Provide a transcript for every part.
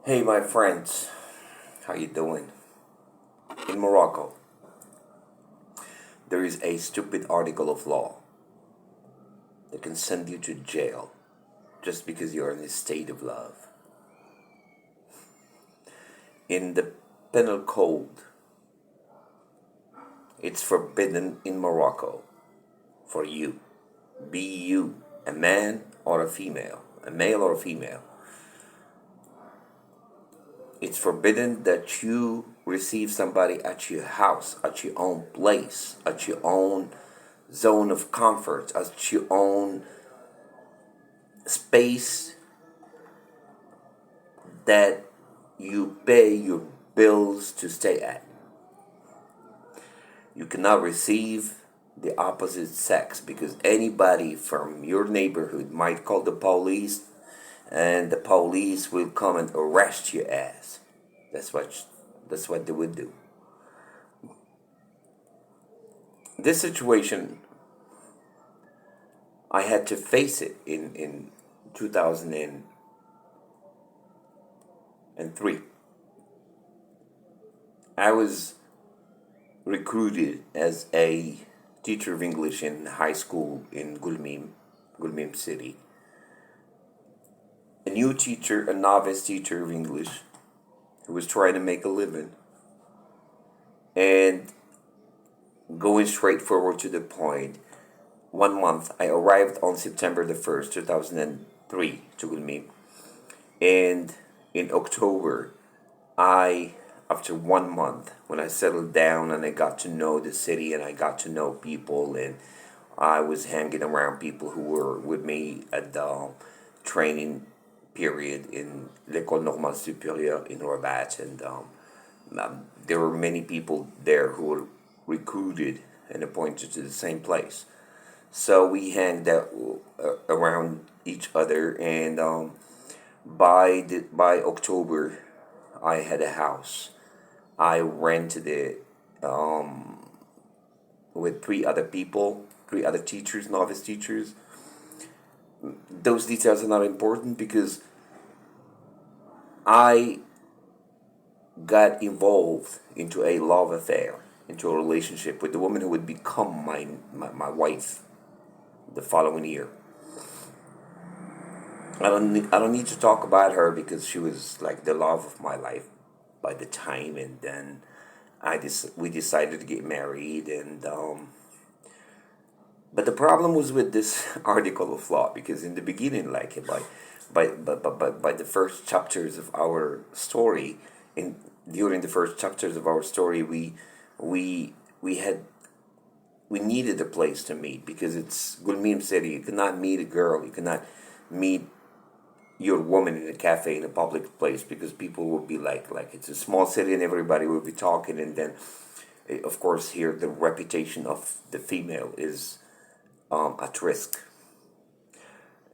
Hey my friends, how you doing? In Morocco, there is a stupid article of law that can send you to jail just because you're in a state of love. In the penal code, it's forbidden in Morocco for you, be you, a man or a female, a male or a female. It's forbidden that you receive somebody at your house, at your own place, at your own zone of comfort, at your own space that you pay your bills to stay at. You cannot receive the opposite sex because anybody from your neighborhood might call the police and the police will come and arrest your ass. That's what they would do. This situation, I had to face it in 2003. I was recruited as a teacher of English in high school in Gulmim City. A new teacher, a novice teacher of English who was trying to make a living. And going straight forward to the point, 1 month, I arrived on September the 1st, 2003 to Gulmim. And in October, after 1 month, when I settled down and I got to know the city and I got to know people and I was hanging around people who were with me at the training period in l'École Normale Supérieure in Rabat, and there were many people there who were recruited and appointed to the same place. So we hanged out around each other, and by October, I had a house. I rented it with three other teachers, novice teachers. Those details are not important because I got involved into a love affair, into a relationship with the woman who would become my wife the following year. I don't need to talk about her because she was like the love of my life by the time, and then we decided to get married, and but the problem was with this article of law because in the beginning, like by the first chapters of our story, during the first chapters of our story, we needed a place to meet because it's Gulmim City. You cannot meet a girl. You cannot meet your woman in a cafe in a public place because people will be like it's a small city and everybody will be talking, and then of course here the reputation of the female is at risk.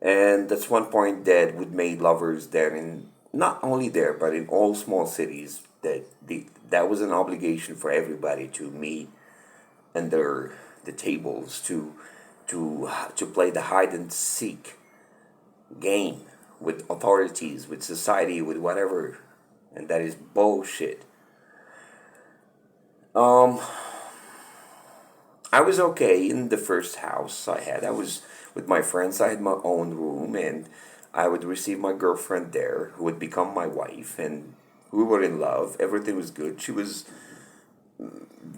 And that's one point that would make lovers there, in not only there but in all small cities, that was an obligation for everybody to meet under the tables to play the hide and seek game with authorities, with society, with whatever, and that is bullshit. I was okay in the first house I had. I was with my friends. I had my own room, and I would receive my girlfriend there, who would become my wife, and we were in love. Everything was good. She was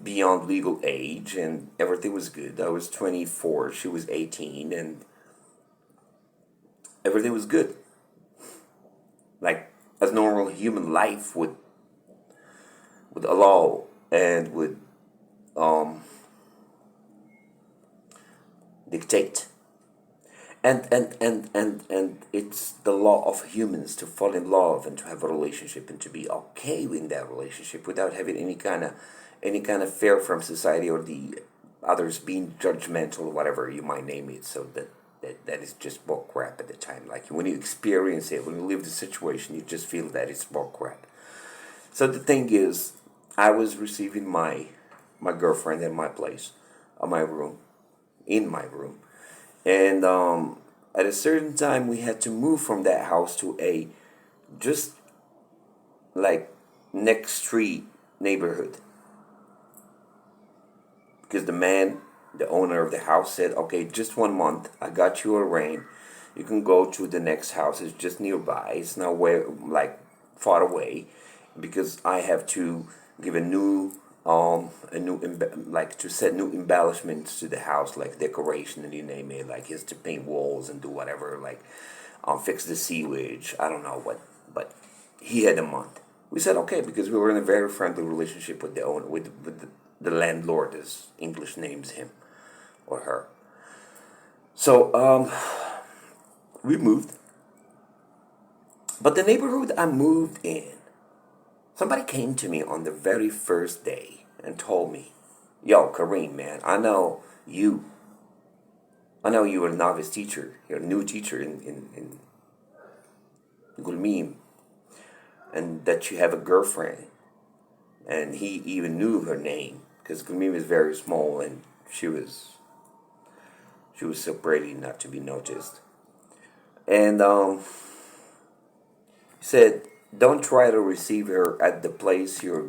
beyond legal age, and everything was good. I was 24. She was 18, and everything was good. Like as normal human life would allow and would dictate. And it's the law of humans to fall in love and to have a relationship and to be okay in that relationship without having any kind of fear from society or the others being judgmental or whatever you might name it. So that is just bull crap at the time. Like when you experience it, when you live the situation, you just feel that it's bull crap. So the thing is, I was receiving my girlfriend in my place, in my room. And at a certain time, we had to move from that house to a just like next street neighborhood, because the man, the owner of the house, said, okay, just 1 month, I got you a rain, you can go to the next house, it's just nearby, it's not where, like, far away, because I have to give like, to set new embellishments to the house, like decoration and you name it, like he has to paint walls and do whatever, like fix the sewage, I don't know what, but he had a month. We said okay, because we were in a very friendly relationship with the owner, with the landlord, as English names him or her. So we moved, but the neighborhood I moved in, somebody came to me on the very first day and told me, yo, Kareem, man, I know you're a novice teacher, you're a new teacher in Gulmim, and that you have a girlfriend. And he even knew her name, because Gulmim is very small and she was so pretty not to be noticed. And he said, don't try to receive her at the place you're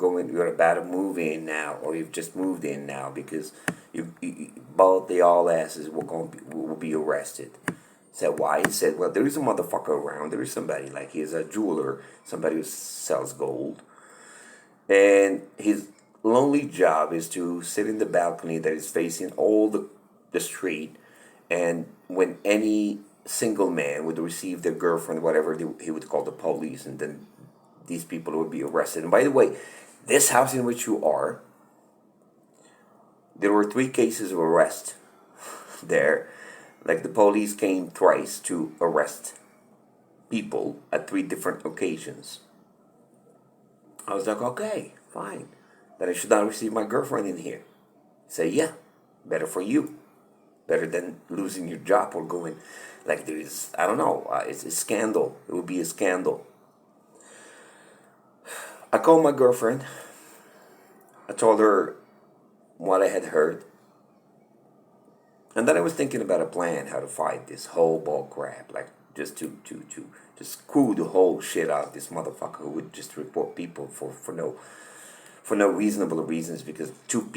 about to move in now, or you've just moved in now, because you both the all asses will be arrested. I said, why? He said, well, there is a motherfucker around. There is somebody, like he's a jeweler, somebody who sells gold. And his lonely job is to sit in the balcony that is facing all the street, and when any single man would receive their girlfriend, whatever, he would call the police, and then these people would be arrested. And by the way, this house in which you are, there were 3 cases of arrest there. Like the police came twice to arrest people at 3 different occasions. I was like, okay, fine. Then I should not receive my girlfriend in here. Say, yeah, better for you. Better than losing your job or going, like there is, I don't know, it's a scandal. It would be a scandal. I called my girlfriend. I told her what I had heard. And then I was thinking about a plan, how to fight this whole bull crap, like just to screw the whole shit out of this motherfucker who would just report people for no reasonable reasons, because 2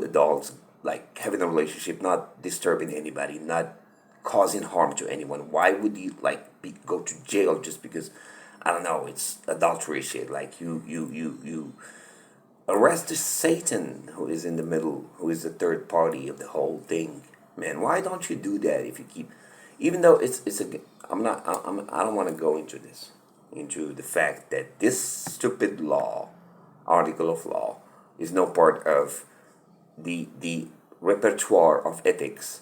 adults, like having a relationship, not disturbing anybody, not causing harm to anyone. Why would you go to jail just because, I don't know, it's adultery shit? Like you arrest Satan, who is in the middle, who is the third party of the whole thing. Man, why don't you do that if you keep, even though I don't want to go into the fact that this stupid article of law is no part of the repertoire of ethics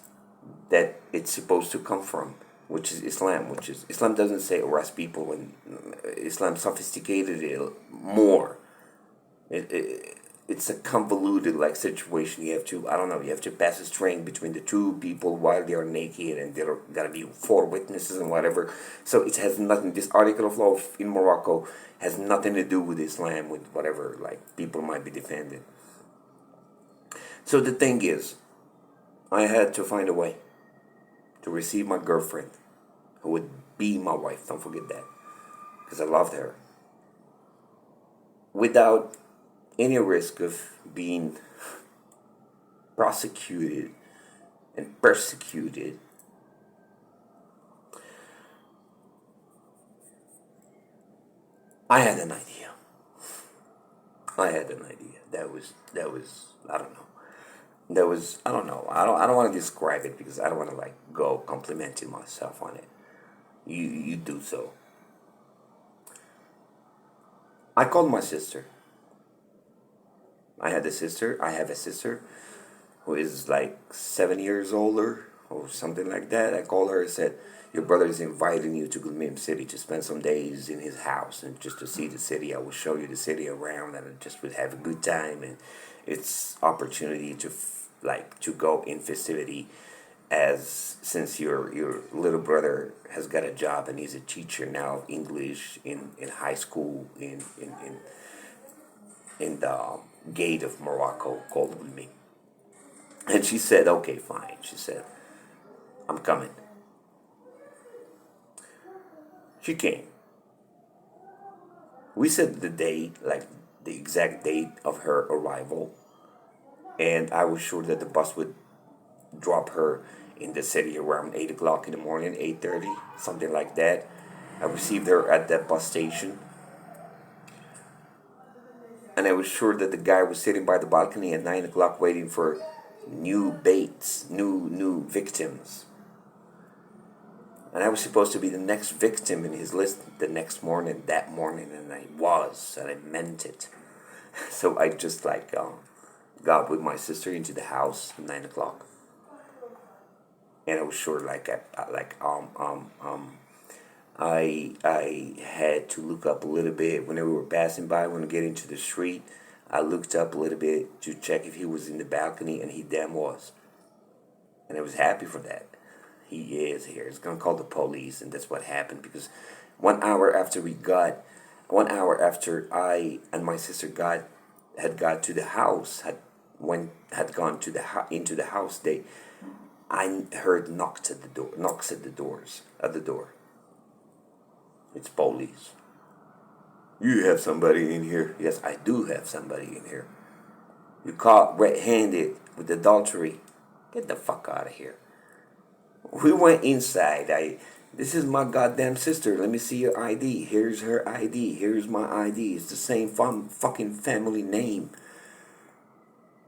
that it's supposed to come from, which is Islam. Islam doesn't say arrest people, when Islam sophisticated it more. It's a convoluted situation. You have to pass a string between the 2 people while they are naked, and there are gotta be 4 witnesses and whatever. So it has nothing. This article of law in Morocco has nothing to do with Islam, with whatever people might be defending. So the thing is, I had to find a way to receive my girlfriend, who would be my wife. Don't forget that, because I loved her, without any risk of being prosecuted and persecuted. I had an idea. That was I don't know. I don't want to describe it, because I don't want to go complimenting myself on it. You do so. I called my sister. I have a sister who is 7 years older or something like that. I called her and said, your brother is inviting you to Gulmim City to spend some days in his house and just to see the city. I will show you the city around, and just would have a good time, and it's opportunity to go in festivity, since your little brother has got a job and he's a teacher now of English in high school in the gate of Morocco called Gulmim. And she said, okay, fine. She said, I'm coming. She came. We set the date, like the exact date of her arrival, and I was sure that the bus would drop her in the city around 8 o'clock in the morning, 8:30, something like that. I received her at that bus station, and I was sure that the guy was sitting by the balcony at 9 o'clock waiting for new baits, new victims. And I was supposed to be the next victim in his list the next morning, that morning, and I was, and I meant it. So I just got with my sister into the house at 9 o'clock. And I was sure I had to look up a little bit when we were passing by. When we get into the street, I looked up a little bit to check if he was in the balcony, and he damn was. And I was happy for that. He is here. He's gonna call the police, and that's what happened. Because 1 hour after I and my sister had got to the house, had gone to into the house, I heard knocks at the door. It's police. You have somebody in here. Yes, I do have somebody in here. You caught red-handed with adultery. Get the fuck out of here. We went inside. This is my goddamn sister. Let me see your ID. Here's her ID. Here's my ID. It's the same fucking family name.